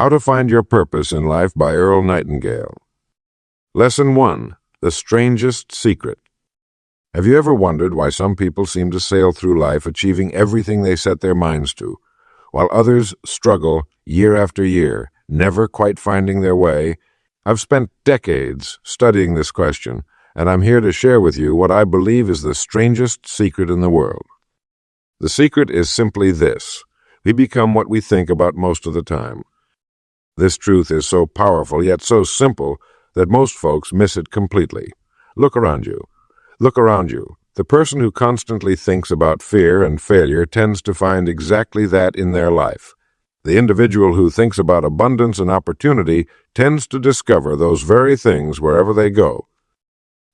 How to Find Your Purpose in Life by Earl Nightingale. Lesson 1. The Strangest Secret. Have you ever wondered why some people seem to sail through life achieving everything they set their minds to, while others struggle year after year, never quite finding their way? I've spent decades studying this question, and I'm here to share with you what I believe is the strangest secret in the world. The secret is simply this: we become what we think about most of the time. This truth is so powerful yet so simple that most folks miss it completely. Look around you. Look around you. The person who constantly thinks about fear and failure tends to find exactly that in their life. The individual who thinks about abundance and opportunity tends to discover those very things wherever they go.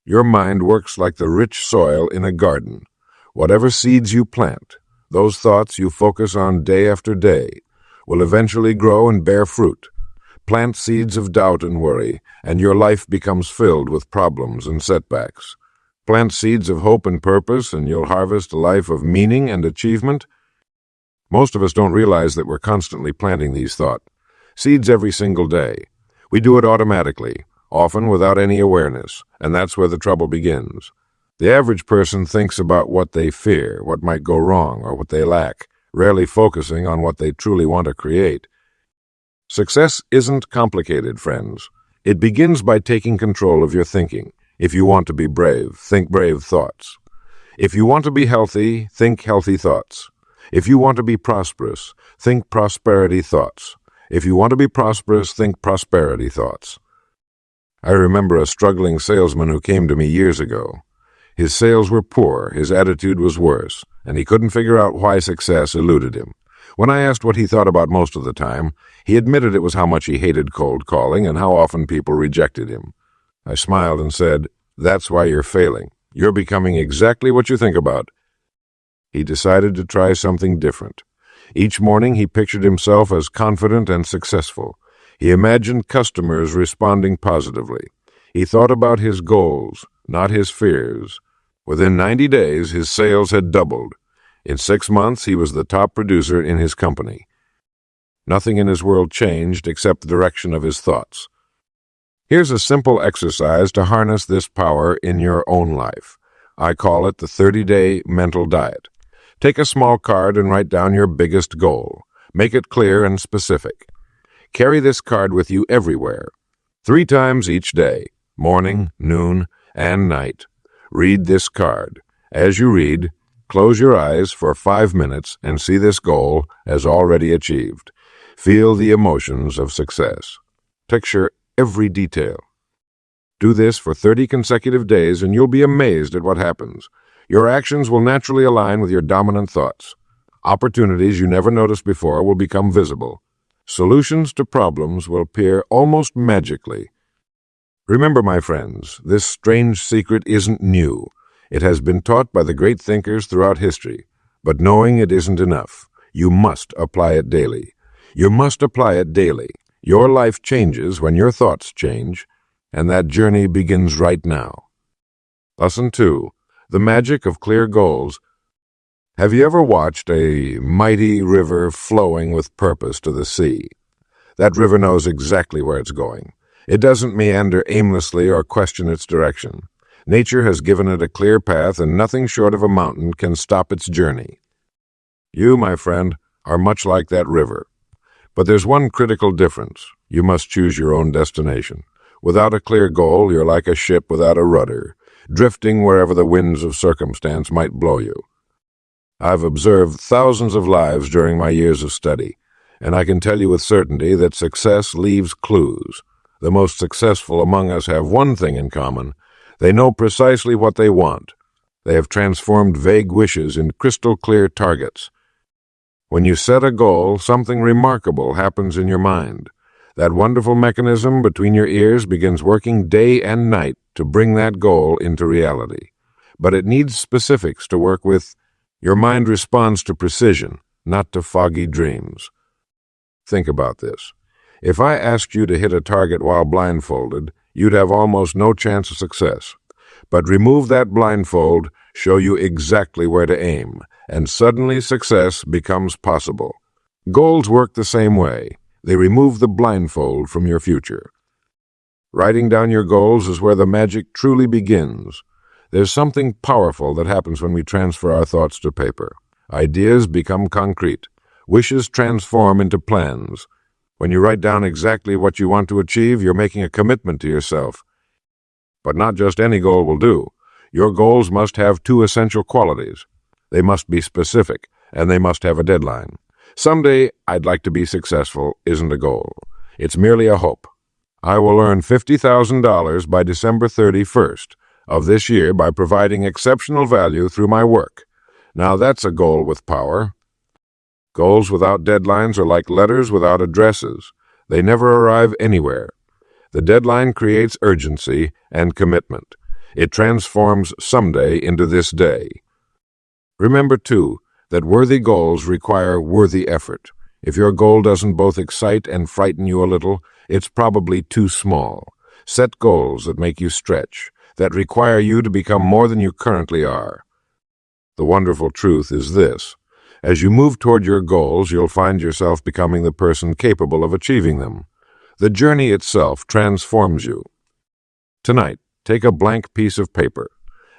Your mind works like the rich soil in a garden. Whatever seeds you plant, those thoughts you focus on day after day, will eventually grow and bear fruit. Plant seeds of doubt and worry, and your life becomes filled with problems and setbacks. Plant seeds of hope and purpose, and you'll harvest a life of meaning and achievement. Most of us don't realize that we're constantly planting these seeds every single day. We do it automatically, often without any awareness, and that's where the trouble begins. The average person thinks about what they fear, what might go wrong, or what they lack, rarely focusing on what they truly want to create. Success isn't complicated, friends. It begins by taking control of your thinking. If you want to be brave, think brave thoughts. If you want to be healthy, think healthy thoughts. If you want to be prosperous, think prosperity thoughts. If you want to be prosperous, think prosperity thoughts. I remember a struggling salesman who came to me years ago. His sales were poor, his attitude was worse, and he couldn't figure out why success eluded him. When I asked what he thought about most of the time, he admitted it was how much he hated cold calling and how often people rejected him. I smiled and said, "That's why you're failing. You're becoming exactly what you think about." He decided to try something different. Each morning he pictured himself as confident and successful. He imagined customers responding positively. He thought about his goals, not his fears. Within 90 days, his sales had doubled. In 6 months, he was the top producer in his company. Nothing in his world changed except the direction of his thoughts. Here's a simple exercise to harness this power in your own life. I call it the 30-day mental diet. Take a small card and write down your biggest goal. Make it clear and specific. Carry this card with you everywhere, 3 times each day, morning, noon, and night. Read this card. As you read, close your eyes for 5 minutes and see this goal as already achieved. Feel the emotions of success. Picture every detail. Do this for 30 consecutive days and you'll be amazed at what happens. Your actions will naturally align with your dominant thoughts. Opportunities you never noticed before will become visible. Solutions to problems will appear almost magically. Remember, my friends, this strange secret isn't new. It has been taught by the great thinkers throughout history. But knowing it isn't enough. You must apply it daily. You must apply it daily. Your life changes when your thoughts change, and that journey begins right now. Lesson 2. The Magic of Clear Goals. Have you ever watched a mighty river flowing with purpose to the sea? That river knows exactly where it's going. It doesn't meander aimlessly or question its direction. Nature has given it a clear path, and nothing short of a mountain can stop its journey. You, my friend, are much like that river. But there's one critical difference. You must choose your own destination. Without a clear goal, you're like a ship without a rudder, drifting wherever the winds of circumstance might blow you. I've observed thousands of lives during my years of study, and I can tell you with certainty that success leaves clues. The most successful among us have one thing in common. They know precisely what they want. They have transformed vague wishes into crystal-clear targets. When you set a goal, something remarkable happens in your mind. That wonderful mechanism between your ears begins working day and night to bring that goal into reality. But it needs specifics to work with. Your mind responds to precision, not to foggy dreams. Think about this. If I asked you to hit a target while blindfolded, you'd have almost no chance of success. But remove that blindfold, show you exactly where to aim, and suddenly success becomes possible. Goals work the same way. They remove the blindfold from your future. Writing down your goals is where the magic truly begins. There's something powerful that happens when we transfer our thoughts to paper. Ideas become concrete. Wishes transform into plans. When you write down exactly what you want to achieve, you're making a commitment to yourself. But not just any goal will do. Your goals must have two essential qualities. They must be specific, and they must have a deadline. Someday, I'd like to be successful isn't a goal. It's merely a hope. I will earn $50,000 by December 31st of this year by providing exceptional value through my work. Now that's a goal with power. Goals without deadlines are like letters without addresses. They never arrive anywhere. The deadline creates urgency and commitment. It transforms someday into this day. Remember, too, that worthy goals require worthy effort. If your goal doesn't both excite and frighten you a little, it's probably too small. Set goals that make you stretch, that require you to become more than you currently are. The wonderful truth is this. As you move toward your goals, you'll find yourself becoming the person capable of achieving them. The journey itself transforms you. Tonight, take a blank piece of paper.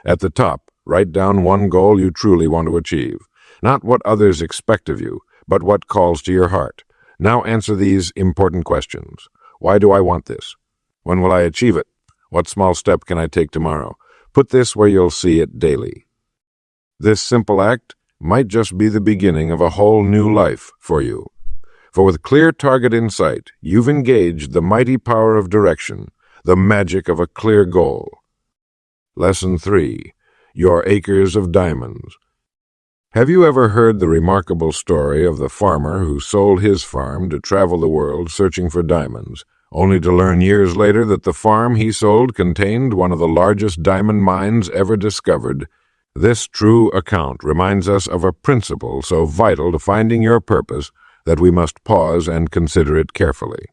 At the top, write down one goal you truly want to achieve. Not what others expect of you, but what calls to your heart. Now answer these important questions. Why do I want this? When will I achieve it? What small step can I take tomorrow? Put this where you'll see it daily. This simple act might just be the beginning of a whole new life for you. For with clear target in sight, you've engaged the mighty power of direction, the magic of a clear goal. Lesson 3. Your acres of diamonds. Have you ever heard the remarkable story of the farmer who sold his farm to travel the world searching for diamonds, only to learn years later that the farm he sold contained one of the largest diamond mines ever discovered? This true account reminds us of a principle so vital to finding your purpose that we must pause and consider it carefully.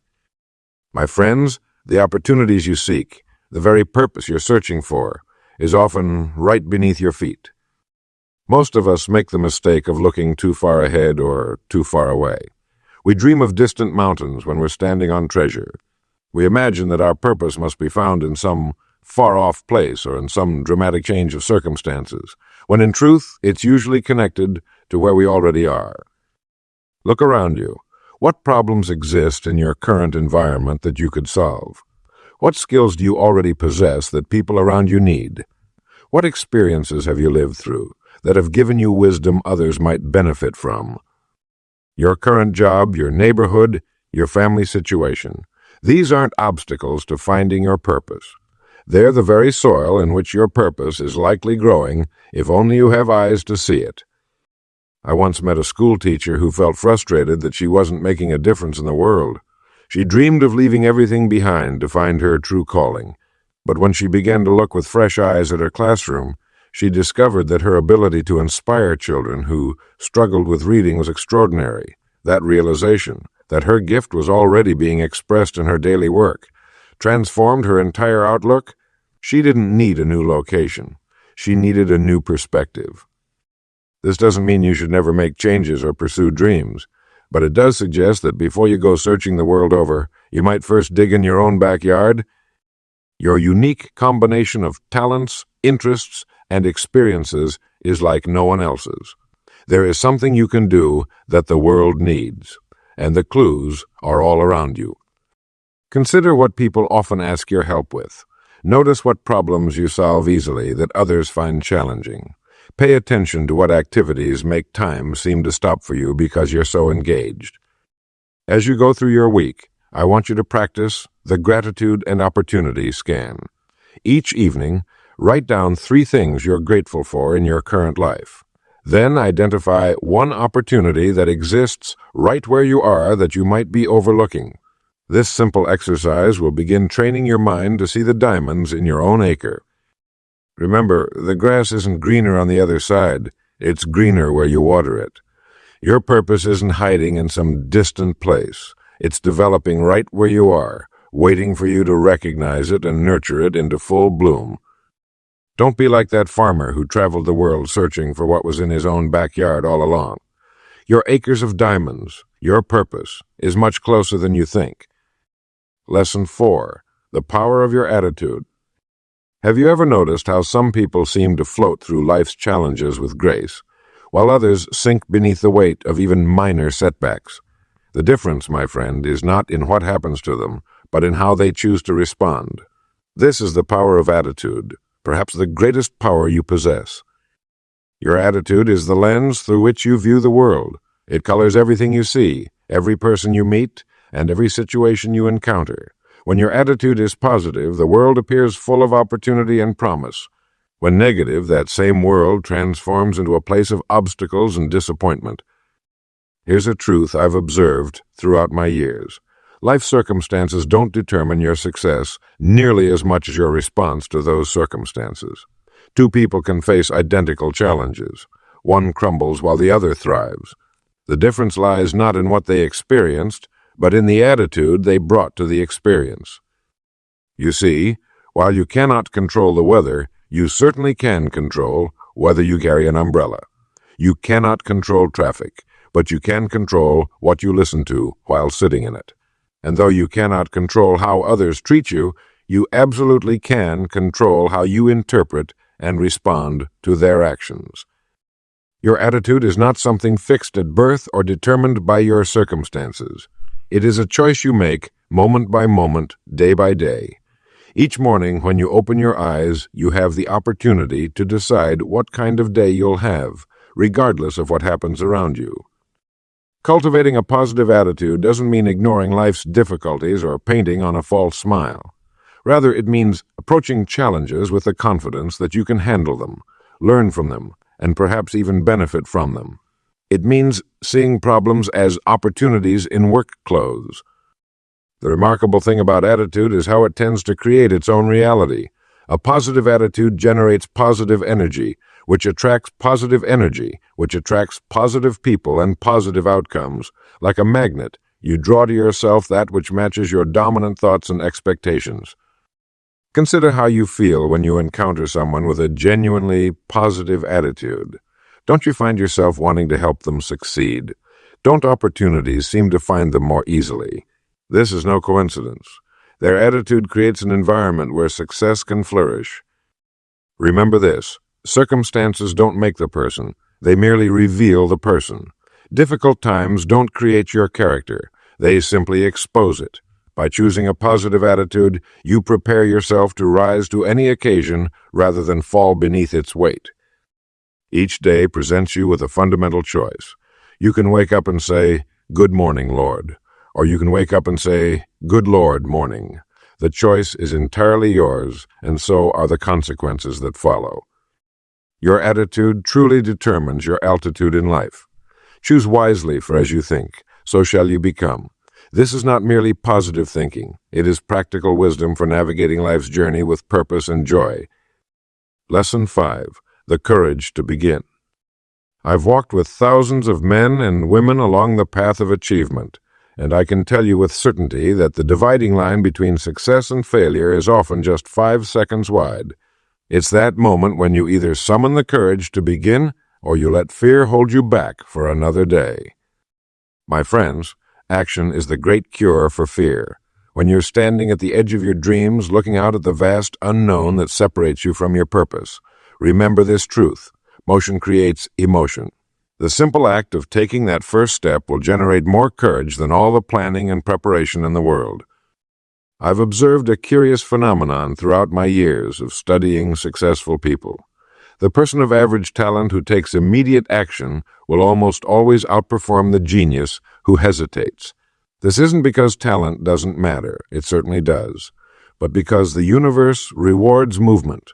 My friends, the opportunities you seek, the very purpose you're searching for, is often right beneath your feet. Most of us make the mistake of looking too far ahead or too far away. We dream of distant mountains when we're standing on treasure. We imagine that our purpose must be found in some far-off place or in some dramatic change of circumstances, when in truth it's usually connected to where we already are. Look around you. What problems exist in your current environment that you could solve? What skills do you already possess that people around you need? What experiences have you lived through that have given you wisdom others might benefit from? Your current job, your neighborhood, your family situation. These aren't obstacles to finding your purpose. They're the very soil in which your purpose is likely growing if only you have eyes to see it. I once met a school teacher who felt frustrated that she wasn't making a difference in the world. She dreamed of leaving everything behind to find her true calling. But when she began to look with fresh eyes at her classroom, she discovered that her ability to inspire children who struggled with reading was extraordinary. That realization, that her gift was already being expressed in her daily work, transformed her entire outlook. She didn't need a new location. She needed a new perspective. This doesn't mean you should never make changes or pursue dreams, but it does suggest that before you go searching the world over, you might first dig in your own backyard. Your unique combination of talents, interests, and experiences is like no one else's. There is something you can do that the world needs, and the clues are all around you. Consider what people often ask your help with. Notice what problems you solve easily that others find challenging. Pay attention to what activities make time seem to stop for you because you're so engaged. As you go through your week, I want you to practice the gratitude and opportunity scan. Each evening, write down 3 things you're grateful for in your current life. Then identify one opportunity that exists right where you are that you might be overlooking. This simple exercise will begin training your mind to see the diamonds in your own acre. Remember, the grass isn't greener on the other side. It's greener where you water it. Your purpose isn't hiding in some distant place. It's developing right where you are, waiting for you to recognize it and nurture it into full bloom. Don't be like that farmer who traveled the world searching for what was in his own backyard all along. Your acres of diamonds, Your purpose is much closer than you think. Lesson 4. The power of your attitude. Have you ever noticed how some people seem to float through life's challenges with grace, while others sink beneath the weight of even minor setbacks? The difference, my friend, is not in what happens to them, but in how they choose to respond. This is the power of attitude, perhaps the greatest power you possess. Your attitude is the lens through which you view the world. It colors everything you see, every person you meet, and every situation you encounter. When your attitude is positive, the world appears full of opportunity and promise. When negative, that same world transforms into a place of obstacles and disappointment. Here's a truth I've observed throughout my years. Life circumstances don't determine your success nearly as much as your response to those circumstances. Two people can face identical challenges. One crumbles while the other thrives. The difference lies not in what they experienced, but in the attitude they brought to the experience. You see, while you cannot control the weather, you certainly can control whether you carry an umbrella. You cannot control traffic, but you can control what you listen to while sitting in it. And though you cannot control how others treat you, you absolutely can control how you interpret and respond to their actions. Your attitude is not something fixed at birth or determined by your circumstances. It is a choice you make, moment by moment, day by day. Each morning when you open your eyes, you have the opportunity to decide what kind of day you'll have, regardless of what happens around you. Cultivating a positive attitude doesn't mean ignoring life's difficulties or painting on a false smile. Rather, it means approaching challenges with the confidence that you can handle them, learn from them, and perhaps even benefit from them. It means seeing problems as opportunities in work clothes. The remarkable thing about attitude is how it tends to create its own reality. A positive attitude generates positive energy, which attracts positive energy, which attracts positive people and positive outcomes. Like a magnet, you draw to yourself that which matches your dominant thoughts and expectations. Consider how you feel when you encounter someone with a genuinely positive attitude. Don't you find yourself wanting to help them succeed? Don't opportunities seem to find them more easily? This is no coincidence. Their attitude creates an environment where success can flourish. Remember this: circumstances don't make the person, they merely reveal the person. Difficult times don't create your character, they simply expose it. By choosing a positive attitude, you prepare yourself to rise to any occasion rather than fall beneath its weight. Each day presents you with a fundamental choice. You can wake up and say, "Good morning, Lord," or you can wake up and say, "Good Lord, morning." The choice is entirely yours, and so are the consequences that follow. Your attitude truly determines your altitude in life. Choose wisely, for as you think, so shall you become. This is not merely positive thinking. It is practical wisdom for navigating life's journey with purpose and joy. Lesson 5. The courage to begin. I've walked with thousands of men and women along the path of achievement, and I can tell you with certainty that the dividing line between success and failure is often just 5 seconds wide. It's that moment when you either summon the courage to begin or you let fear hold you back for another day. My friends, action is the great cure for fear. When you're standing at the edge of your dreams, looking out at the vast unknown that separates you from your purpose, remember this truth: motion creates emotion. The simple act of taking that first step will generate more courage than all the planning and preparation in the world. I've observed a curious phenomenon throughout my years of studying successful people. The person of average talent who takes immediate action will almost always outperform the genius who hesitates. This isn't because talent doesn't matter, it certainly does, but because the universe rewards movement.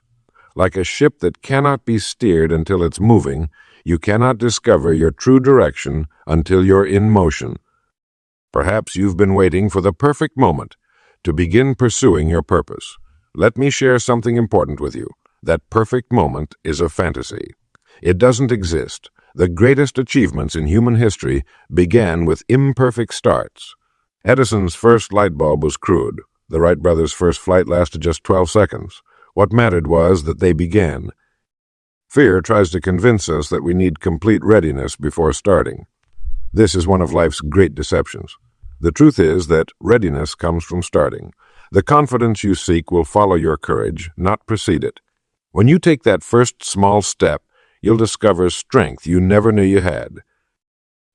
Like a ship that cannot be steered until it's moving, you cannot discover your true direction until you're in motion. Perhaps you've been waiting for the perfect moment to begin pursuing your purpose. Let me share something important with you. That perfect moment is a fantasy. It doesn't exist. The greatest achievements in human history began with imperfect starts. Edison's first light bulb was crude. The Wright brothers' first flight lasted just 12 seconds. What mattered was that they began. Fear tries to convince us that we need complete readiness before starting. This is one of life's great deceptions. The truth is that readiness comes from starting. The confidence you seek will follow your courage, not precede it. When you take that first small step, you'll discover strength you never knew you had.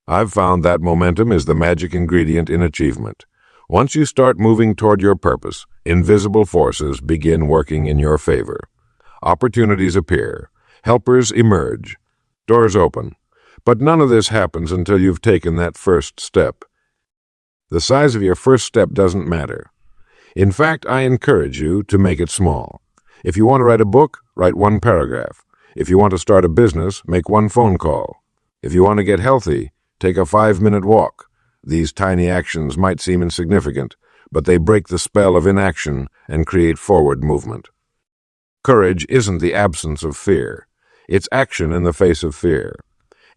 I've found that momentum is the magic ingredient in achievement. Once you start moving toward your purpose, invisible forces begin working in your favor. Opportunities appear. Helpers emerge. Doors open. But none of this happens until you've taken that first step. The size of your first step doesn't matter. In fact, I encourage you to make it small. If you want to write a book, write one paragraph. If you want to start a business, make one phone call. If you want to get healthy, take a 5-minute walk. These tiny actions might seem insignificant, but they break the spell of inaction and create forward movement. Courage isn't the absence of fear. It's action in the face of fear.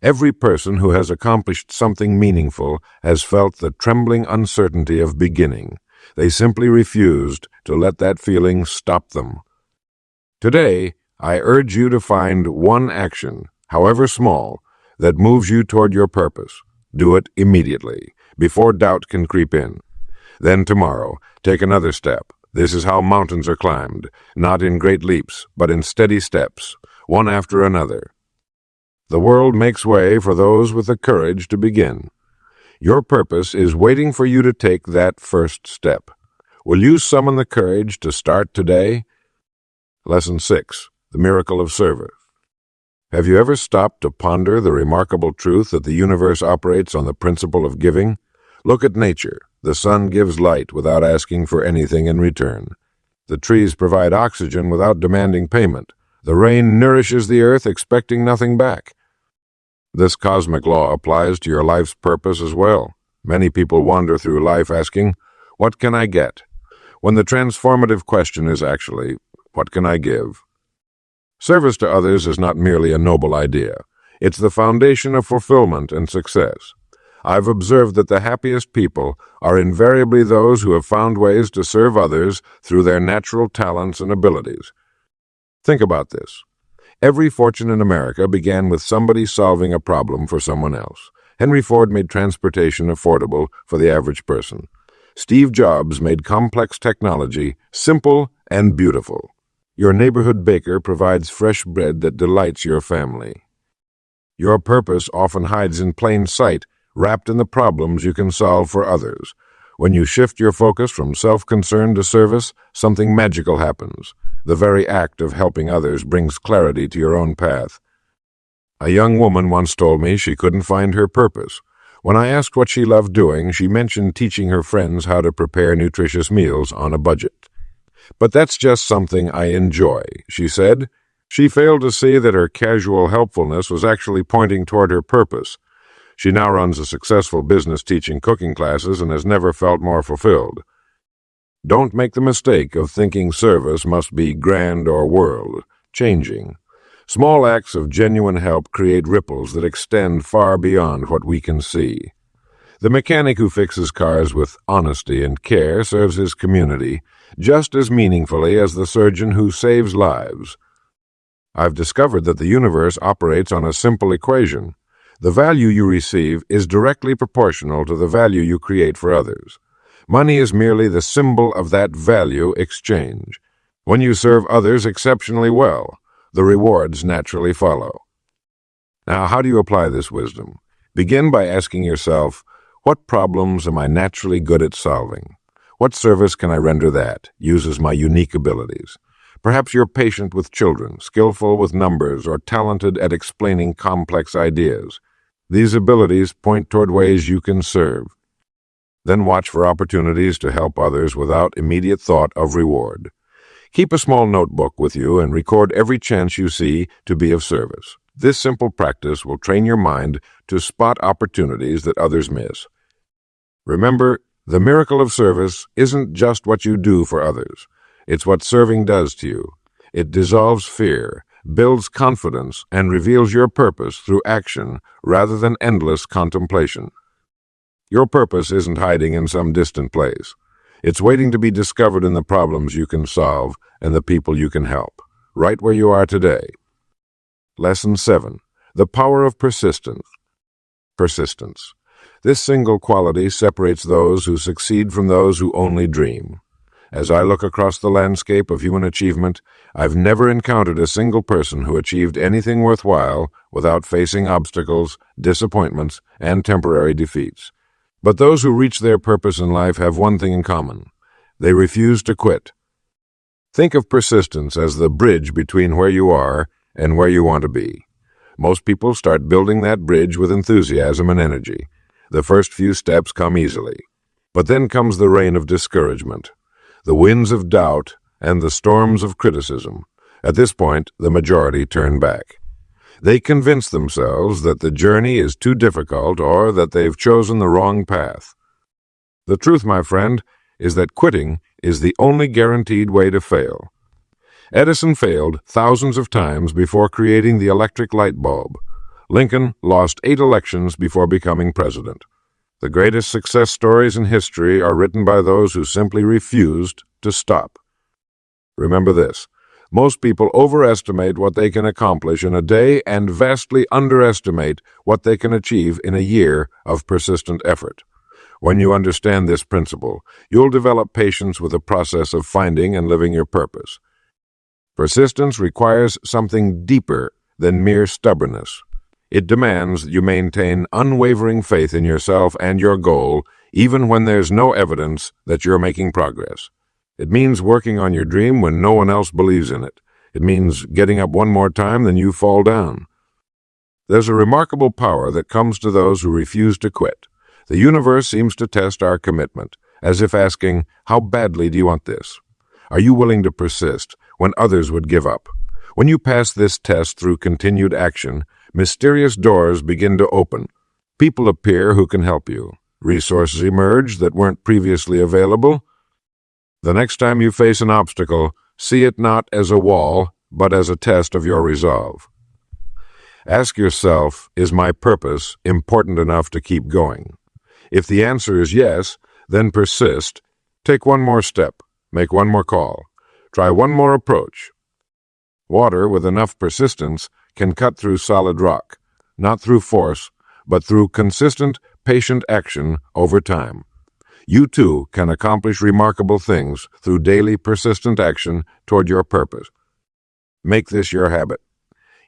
Every person who has accomplished something meaningful has felt the trembling uncertainty of beginning. They simply refused to let that feeling stop them. Today, I urge you to find one action, however small, that moves you toward your purpose. Do it immediately, before doubt can creep in. Then tomorrow, take another step. This is how mountains are climbed, not in great leaps, but in steady steps, one after another. The world makes way for those with the courage to begin. Your purpose is waiting for you to take that first step. Will you summon the courage to start today? Lesson 6. The Miracle of Service. Have you ever stopped to ponder the remarkable truth that the universe operates on the principle of giving? Look at nature. The sun gives light without asking for anything in return. The trees provide oxygen without demanding payment. The rain nourishes the earth expecting nothing back. This cosmic law applies to your life's purpose as well. Many people wander through life asking, "What can I get?" when the transformative question is actually, "What can I give?" Service to others is not merely a noble idea. It's the foundation of fulfillment and success. I've observed that the happiest people are invariably those who have found ways to serve others through their natural talents and abilities. Think about this. Every fortune in America began with somebody solving a problem for someone else. Henry Ford made transportation affordable for the average person. Steve Jobs made complex technology simple and beautiful. Your neighborhood baker provides fresh bread that delights your family. Your purpose often hides in plain sight, wrapped in the problems you can solve for others. When you shift your focus from self-concern to service, something magical happens. The very act of helping others brings clarity to your own path. A young woman once told me she couldn't find her purpose. When I asked what she loved doing, she mentioned teaching her friends how to prepare nutritious meals on a budget. "But that's just something I enjoy," she said. She failed to see that her casual helpfulness was actually pointing toward her purpose. She now runs a successful business teaching cooking classes and has never felt more fulfilled. Don't make the mistake of thinking service must be grand or world-changing. Small acts of genuine help create ripples that extend far beyond what we can see. The mechanic who fixes cars with honesty and care serves his community just as meaningfully as the surgeon who saves lives. I've discovered that the universe operates on a simple equation. The value you receive is directly proportional to the value you create for others. Money is merely the symbol of that value exchange. When you serve others exceptionally well, the rewards naturally follow. Now, how do you apply this wisdom? Begin by asking yourself, what problems am I naturally good at solving? What service can I render that uses my unique abilities? Perhaps you're patient with children, skillful with numbers, or talented at explaining complex ideas. These abilities point toward ways you can serve. Then watch for opportunities to help others without immediate thought of reward. Keep a small notebook with you and record every chance you see to be of service. This simple practice will train your mind to spot opportunities that others miss. Remember, the miracle of service isn't just what you do for others. It's what serving does to you. It dissolves fear, builds confidence, and reveals your purpose through action rather than endless contemplation. Your purpose isn't hiding in some distant place. It's waiting to be discovered in the problems you can solve and the people you can help, right where you are today. Lesson 7. The Power of Persistence. Persistence. This single quality separates those who succeed from those who only dream. As I look across the landscape of human achievement, I've never encountered a single person who achieved anything worthwhile without facing obstacles, disappointments, and temporary defeats. But those who reach their purpose in life have one thing in common. They refuse to quit. Think of persistence as the bridge between where you are and where you want to be. Most people start building that bridge with enthusiasm and energy. The first few steps come easily. But then comes the rain of discouragement, the winds of doubt, and the storms of criticism. At this point, the majority turn back. They convince themselves that the journey is too difficult or that they've chosen the wrong path. The truth, my friend, is that quitting is the only guaranteed way to fail. Edison failed thousands of times before creating the electric light bulb. Lincoln lost 8 elections before becoming president. The greatest success stories in history are written by those who simply refused to stop. Remember this: most people overestimate what they can accomplish in a day and vastly underestimate what they can achieve in a year of persistent effort. When you understand this principle, you'll develop patience with the process of finding and living your purpose. Persistence requires something deeper than mere stubbornness. It demands that you maintain unwavering faith in yourself and your goal, even when there's no evidence that you're making progress. It means working on your dream when no one else believes in it. It means getting up one more time than you fall down. There's a remarkable power that comes to those who refuse to quit. The universe seems to test our commitment, as if asking, "How badly do you want this?" Are you willing to persist when others would give up? When you pass this test through continued action, mysterious doors begin to open. People appear who can help you. Resources emerge that weren't previously available. The next time you face an obstacle, see it not as a wall, but as a test of your resolve. Ask yourself, is my purpose important enough to keep going? If the answer is yes, then persist. Take one more step. Make one more call. Try one more approach. Water with enough persistence can cut through solid rock, not through force, but through consistent, patient action over time. You too can accomplish remarkable things through daily persistent action toward your purpose. Make this your habit.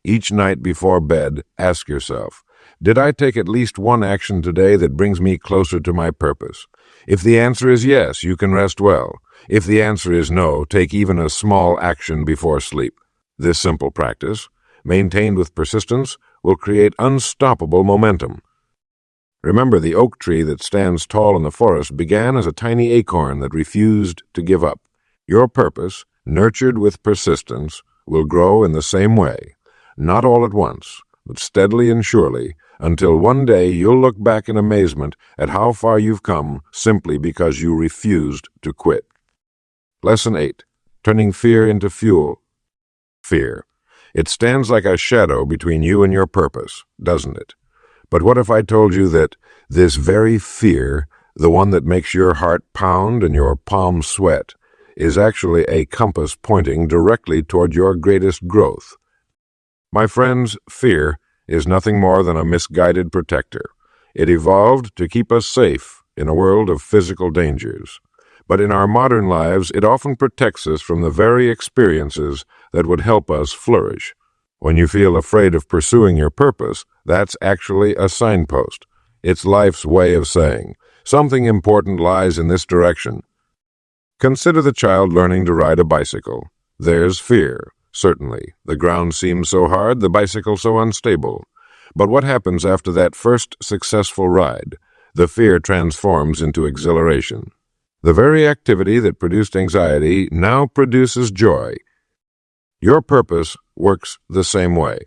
Each night before bed, ask yourself, did I take at least one action today that brings me closer to my purpose? If the answer is yes, you can rest well. If the answer is no, take even a small action before sleep. This simple practice, maintained with persistence, will create unstoppable momentum. Remember, the oak tree that stands tall in the forest began as a tiny acorn that refused to give up. Your purpose, nurtured with persistence, will grow in the same way, not all at once, but steadily and surely, until one day you'll look back in amazement at how far you've come simply because you refused to quit. Lesson 8. Turning fear into fuel. Fear. It stands like a shadow between you and your purpose, doesn't it? But what if I told you that this very fear, the one that makes your heart pound and your palms sweat, is actually a compass pointing directly toward your greatest growth? My friends, fear is nothing more than a misguided protector. It evolved to keep us safe in a world of physical dangers. But in our modern lives, it often protects us from the very experiences that would help us flourish. When you feel afraid of pursuing your purpose, that's actually a signpost. It's life's way of saying, something important lies in this direction. Consider the child learning to ride a bicycle. There's fear. Certainly, the ground seems so hard, the bicycle so unstable. But what happens after that first successful ride? The fear transforms into exhilaration. The very activity that produced anxiety now produces joy. Your purpose works the same way.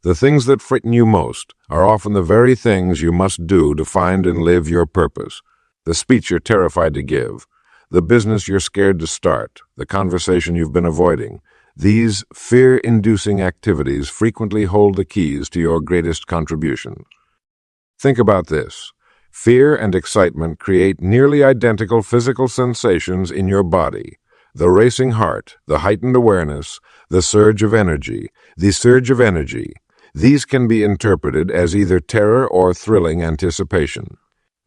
The things that frighten you most are often the very things you must do to find and live your purpose. The speech you're terrified to give, the business you're scared to start, the conversation you've been avoiding. These fear-inducing activities frequently hold the keys to your greatest contribution. Think about this. Fear and excitement create nearly identical physical sensations in your body. The racing heart, the heightened awareness, the surge of energy. These can be interpreted as either terror or thrilling anticipation.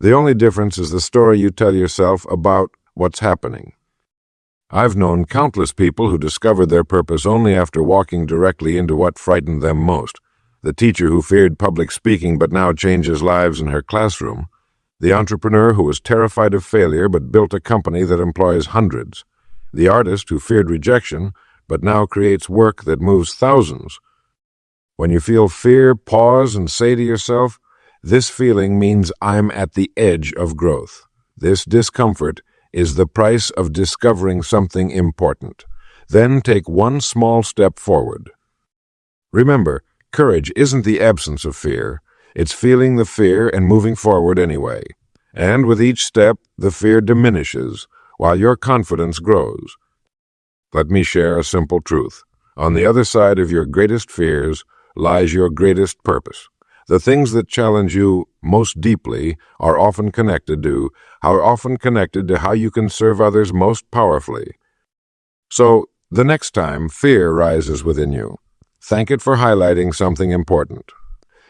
The only difference is the story you tell yourself about what's happening. I've known countless people who discovered their purpose only after walking directly into what frightened them most. The teacher who feared public speaking but now changes lives in her classroom. The entrepreneur who was terrified of failure but built a company that employs hundreds. The artist who feared rejection but now creates work that moves thousands. When you feel fear, pause and say to yourself, "This feeling means I'm at the edge of growth. This discomfort is the price of discovering something important." Then take one small step forward. Remember, courage isn't the absence of fear. It's feeling the fear and moving forward anyway. And with each step, the fear diminishes, while your confidence grows. Let me share a simple truth. On the other side of your greatest fears lies your greatest purpose. The things that challenge you most deeply are often connected to how you can serve others most powerfully. So, the next time fear rises within you, thank it for highlighting something important.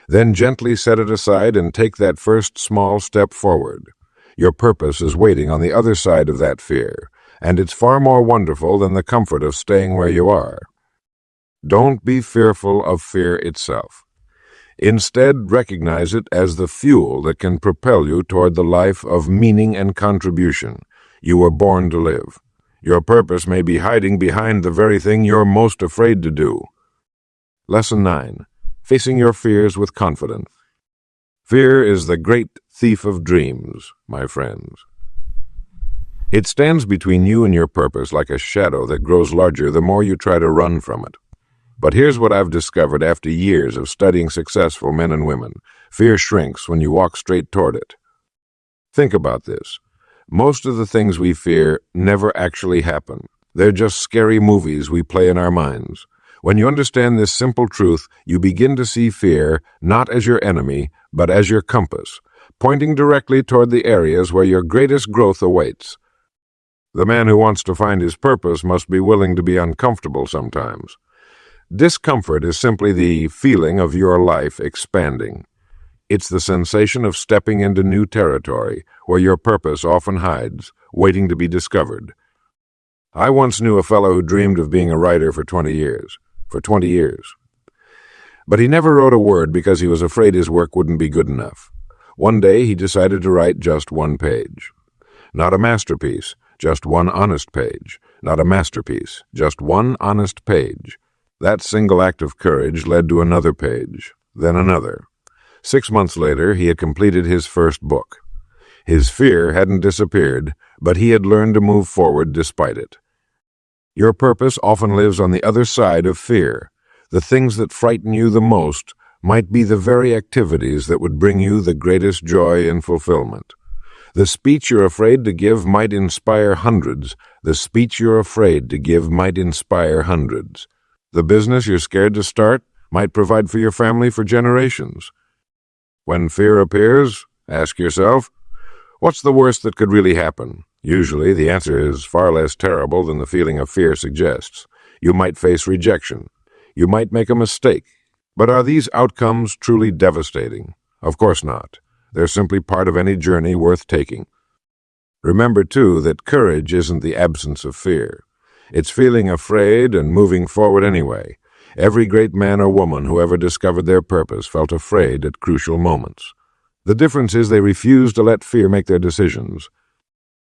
Then gently set it aside and take that first small step forward. Your purpose is waiting on the other side of that fear, and it's far more wonderful than the comfort of staying where you are. Don't be fearful of fear itself. Instead, recognize it as the fuel that can propel you toward the life of meaning and contribution you were born to live. Your purpose may be hiding behind the very thing you're most afraid to do. Lesson 9. Facing your fears with confidence. Fear is the great thief of dreams, my friends. It stands between you and your purpose like a shadow that grows larger the more you try to run from it. But here's what I've discovered after years of studying successful men and women. Fear shrinks when you walk straight toward it. Think about this. Most of the things we fear never actually happen. They're just scary movies we play in our minds. When you understand this simple truth, you begin to see fear not as your enemy, but as your compass, pointing directly toward the areas where your greatest growth awaits. The man who wants to find his purpose must be willing to be uncomfortable sometimes. Discomfort is simply the feeling of your life expanding. It's the sensation of stepping into new territory where your purpose often hides, waiting to be discovered. I once knew a fellow who dreamed of being a writer for 20 years. But he never wrote a word because he was afraid his work wouldn't be good enough. One day he decided to write just one page. Not a masterpiece, just one honest page. Not a masterpiece, just one honest page. That single act of courage led to another page, then another. 6 months later, he had completed his first book. His fear hadn't disappeared, but he had learned to move forward despite it. Your purpose often lives on the other side of fear. The things that frighten you the most might be the very activities that would bring you the greatest joy and fulfillment. The speech you're afraid to give might inspire hundreds. The speech you're afraid to give might inspire hundreds. The business you're scared to start might provide for your family for generations. When fear appears, ask yourself, what's the worst that could really happen? Usually, the answer is far less terrible than the feeling of fear suggests. You might face rejection. You might make a mistake. But are these outcomes truly devastating? Of course not. They're simply part of any journey worth taking. Remember, too, that courage isn't the absence of fear. It's feeling afraid and moving forward anyway. Every great man or woman who ever discovered their purpose felt afraid at crucial moments. The difference is they refuse to let fear make their decisions.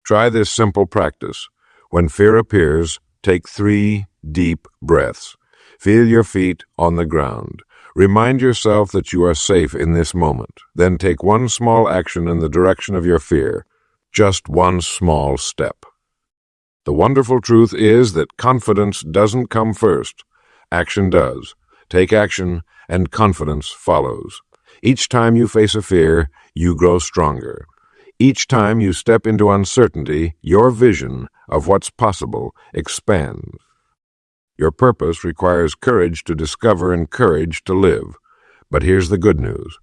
Try this simple practice. When fear appears, take 3 deep breaths. Feel your feet on the ground. Remind yourself that you are safe in this moment. Then take one small action in the direction of your fear. Just one small step. The wonderful truth is that confidence doesn't come first. Action does. Take action, and confidence follows. Each time you face a fear, you grow stronger. Each time you step into uncertainty, your vision of what's possible expands. Your purpose requires courage to discover and courage to live. But here's the good news.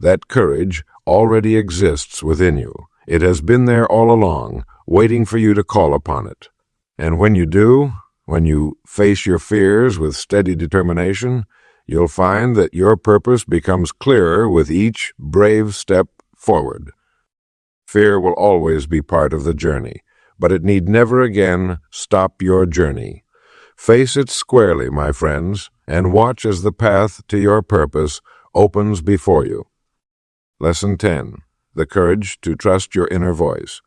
That courage already exists within you. It has been there all along, waiting for you to call upon it. And when you do, when you face your fears with steady determination, you'll find that your purpose becomes clearer with each brave step forward. Fear will always be part of the journey, but it need never again stop your journey. Face it squarely, my friends, and watch as the path to your purpose opens before you. Lesson 10. The courage to trust your inner voice.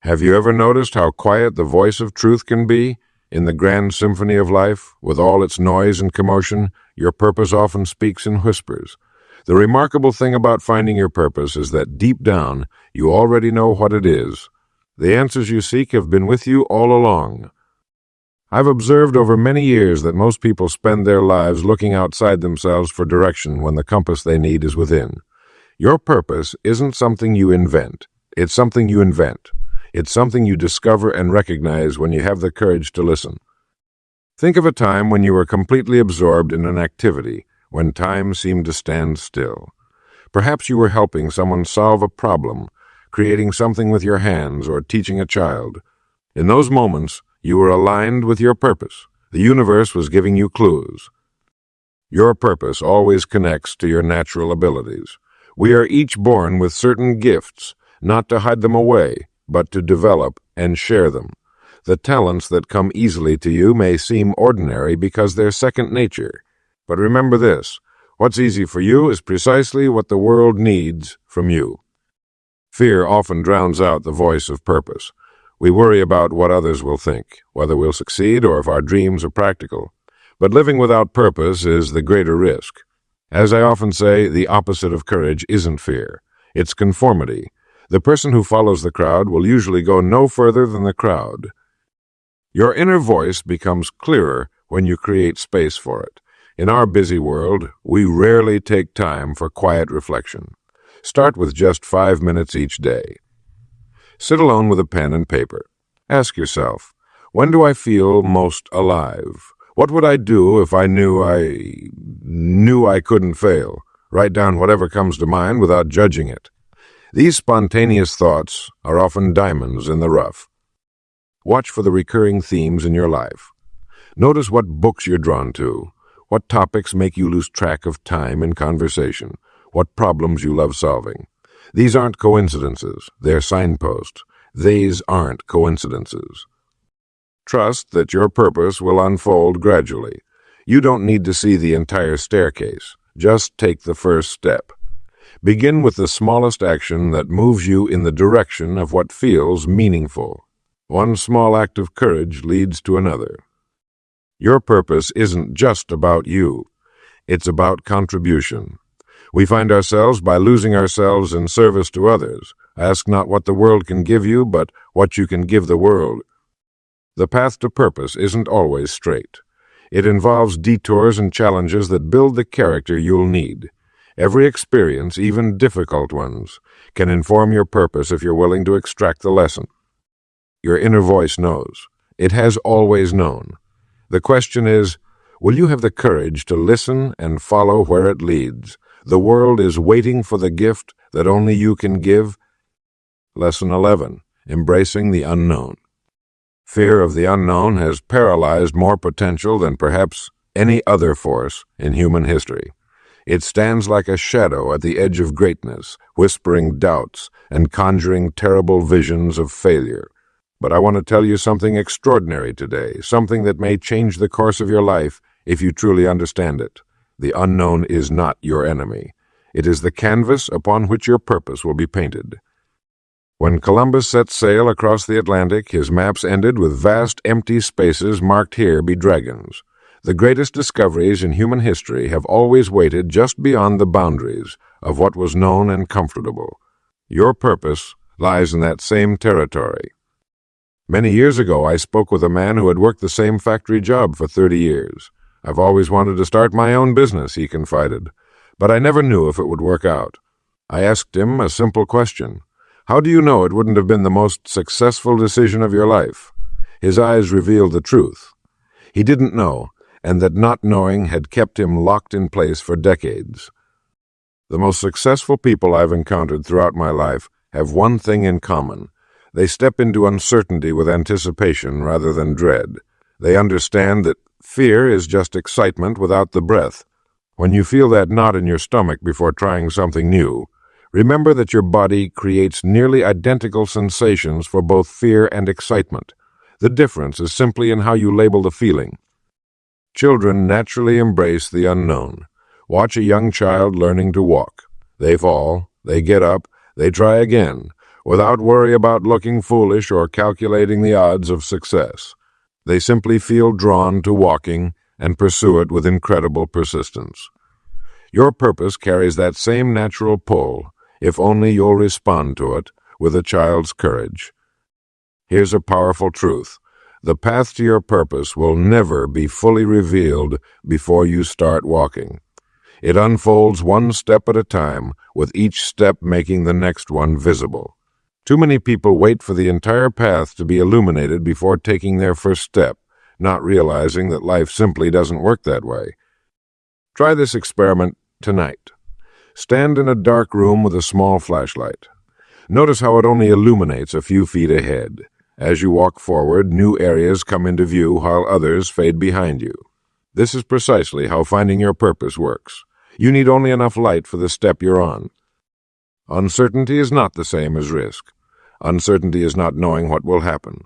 Have you ever noticed how quiet the voice of truth can be? In the grand symphony of life, with all its noise and commotion, your purpose often speaks in whispers. The remarkable thing about finding your purpose is that deep down, you already know what it is. The answers you seek have been with you all along. I've observed over many years that most people spend their lives looking outside themselves for direction when the compass they need is within. Your purpose isn't something you invent. It's something you invent. It's something you discover and recognize when you have the courage to listen. Think of a time when you were completely absorbed in an activity, when time seemed to stand still. Perhaps you were helping someone solve a problem, creating something with your hands, or teaching a child. In those moments, you were aligned with your purpose. The universe was giving you clues. Your purpose always connects to your natural abilities. We are each born with certain gifts, not to hide them away, but to develop and share them. The talents that come easily to you may seem ordinary because they're second nature. But remember this, what's easy for you is precisely what the world needs from you. Fear often drowns out the voice of purpose. We worry about what others will think, whether we'll succeed or if our dreams are practical. But living without purpose is the greater risk. As I often say, the opposite of courage isn't fear. It's conformity. The person who follows the crowd will usually go no further than the crowd. Your inner voice becomes clearer when you create space for it. In our busy world, we rarely take time for quiet reflection. Start with just 5 minutes each day. Sit alone with a pen and paper. Ask yourself, when do I feel most alive? What would I do if I knew I couldn't fail? Write down whatever comes to mind without judging it. These spontaneous thoughts are often diamonds in the rough. Watch for the recurring themes in your life. Notice what books you're drawn to, what topics make you lose track of time in conversation, what problems you love solving. These aren't coincidences, they're signposts. These aren't coincidences. Trust that your purpose will unfold gradually. You don't need to see the entire staircase. Just take the first step. Begin with the smallest action that moves you in the direction of what feels meaningful. One small act of courage leads to another. Your purpose isn't just about you. It's about contribution. We find ourselves by losing ourselves in service to others. Ask not what the world can give you, but what you can give the world. The path to purpose isn't always straight. It involves detours and challenges that build the character you'll need. Every experience, even difficult ones, can inform your purpose if you're willing to extract the lesson. Your inner voice knows. It has always known. The question is, will you have the courage to listen and follow where it leads? The world is waiting for the gift that only you can give. Lesson 11. Embracing the unknown. Fear of the unknown has paralyzed more potential than perhaps any other force in human history. It stands like a shadow at the edge of greatness, whispering doubts and conjuring terrible visions of failure. But I want to tell you something extraordinary today, something that may change the course of your life if you truly understand it. The unknown is not your enemy. It is the canvas upon which your purpose will be painted. When Columbus set sail across the Atlantic, his maps ended with vast empty spaces marked "Here be dragons." The greatest discoveries in human history have always waited just beyond the boundaries of what was known and comfortable. Your purpose lies in that same territory. Many years ago, I spoke with a man who had worked the same factory job for 30 years. "I've always wanted to start my own business," he confided, "but I never knew if it would work out." I asked him a simple question. "How do you know it wouldn't have been the most successful decision of your life?" His eyes revealed the truth. He didn't know, and that not knowing had kept him locked in place for decades. The most successful people I've encountered throughout my life have one thing in common. They step into uncertainty with anticipation rather than dread. They understand that fear is just excitement without the breath. When you feel that knot in your stomach before trying something new, remember that your body creates nearly identical sensations for both fear and excitement. The difference is simply in how you label the feeling. Children naturally embrace the unknown. Watch a young child learning to walk. They fall, they get up, they try again, without worry about looking foolish or calculating the odds of success. They simply feel drawn to walking and pursue it with incredible persistence. Your purpose carries that same natural pull, if only you'll respond to it with a child's courage. Here's a powerful truth. The path to your purpose will never be fully revealed before you start walking. It unfolds one step at a time, with each step making the next one visible. Too many people wait for the entire path to be illuminated before taking their first step, not realizing that life simply doesn't work that way. Try this experiment tonight. Stand in a dark room with a small flashlight. Notice how it only illuminates a few feet ahead. As you walk forward, new areas come into view while others fade behind you. This is precisely how finding your purpose works. You need only enough light for the step you're on. Uncertainty is not the same as risk. Uncertainty is not knowing what will happen.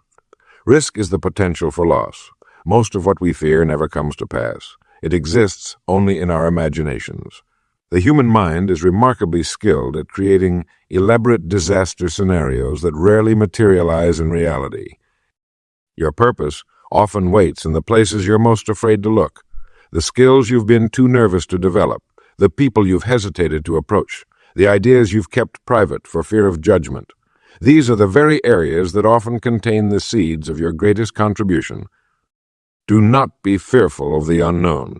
Risk is the potential for loss. Most of what we fear never comes to pass. It exists only in our imaginations. The human mind is remarkably skilled at creating elaborate disaster scenarios that rarely materialize in reality. Your purpose often waits in the places you're most afraid to look, the skills you've been too nervous to develop, the people you've hesitated to approach, the ideas you've kept private for fear of judgment. These are the very areas that often contain the seeds of your greatest contribution. Do not be fearful of the unknown.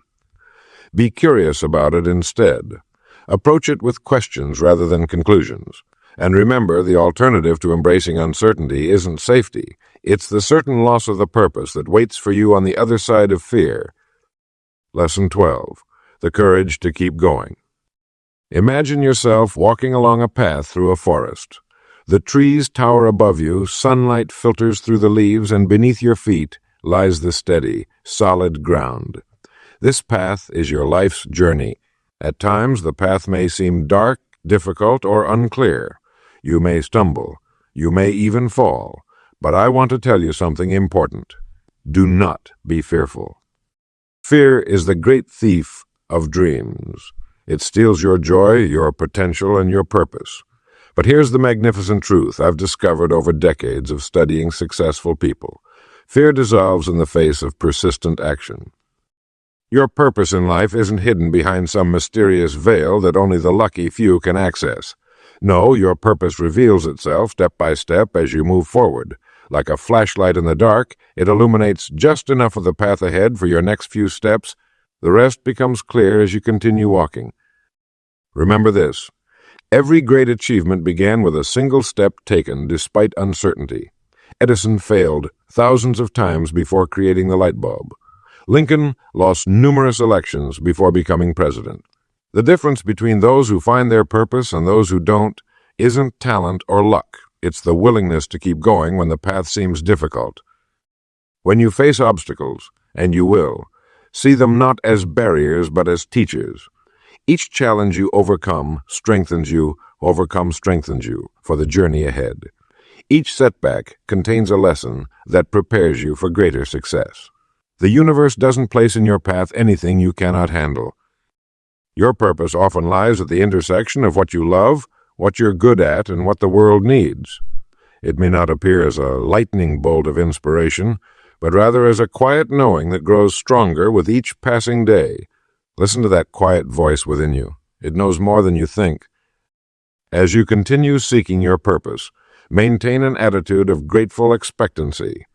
Be curious about it instead. Approach it with questions rather than conclusions. And remember, the alternative to embracing uncertainty isn't safety. It's the certain loss of the purpose that waits for you on the other side of fear. Lesson 12. The courage to keep going. Imagine yourself walking along a path through a forest. The trees tower above you, sunlight filters through the leaves, and beneath your feet lies the steady, solid ground. This path is your life's journey. At times, the path may seem dark, difficult, or unclear. You may stumble. You may even fall. But I want to tell you something important. Do not be fearful. Fear is the great thief of dreams. It steals your joy, your potential, and your purpose. But here's the magnificent truth I've discovered over decades of studying successful people. Fear dissolves in the face of persistent action. Your purpose in life isn't hidden behind some mysterious veil that only the lucky few can access. No, your purpose reveals itself step by step as you move forward. Like a flashlight in the dark, it illuminates just enough of the path ahead for your next few steps. The rest becomes clear as you continue walking. Remember this. Every great achievement began with a single step taken despite uncertainty. Edison failed thousands of times before creating the light bulb. Lincoln lost numerous elections before becoming president. The difference between those who find their purpose and those who don't isn't talent or luck. It's the willingness to keep going when the path seems difficult. When you face obstacles, and you will, see them not as barriers but as teachers. Each challenge you overcome strengthens you for the journey ahead. Each setback contains a lesson that prepares you for greater success. The universe doesn't place in your path anything you cannot handle. Your purpose often lies at the intersection of what you love, what you're good at, and what the world needs. It may not appear as a lightning bolt of inspiration, but rather as a quiet knowing that grows stronger with each passing day. Listen to that quiet voice within you. It knows more than you think. As you continue seeking your purpose, maintain an attitude of grateful expectancy.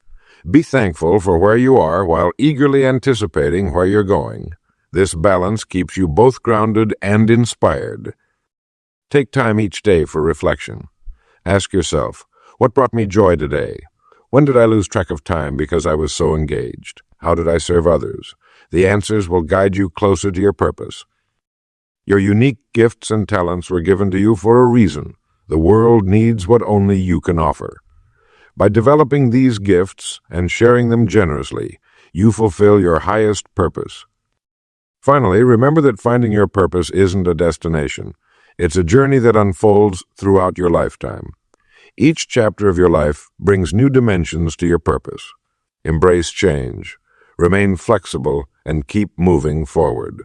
Be thankful for where you are while eagerly anticipating where you're going. This balance keeps you both grounded and inspired. Take time each day for reflection. Ask yourself, what brought me joy today? When did I lose track of time because I was so engaged? How did I serve others? The answers will guide you closer to your purpose. Your unique gifts and talents were given to you for a reason. The world needs what only you can offer. By developing these gifts and sharing them generously, you fulfill your highest purpose. Finally, remember that finding your purpose isn't a destination. It's a journey that unfolds throughout your lifetime. Each chapter of your life brings new dimensions to your purpose. Embrace change, remain flexible, and keep moving forward.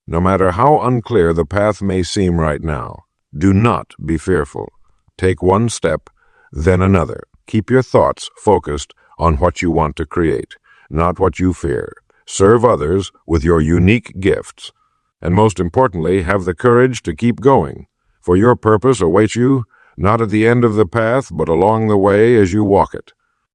No matter how unclear the path may seem right now, do not be fearful. Take one step, then another. Keep your thoughts focused on what you want to create, not what you fear. Serve others with your unique gifts. And most importantly, have the courage to keep going, for your purpose awaits you, not at the end of the path, but along the way as you walk it.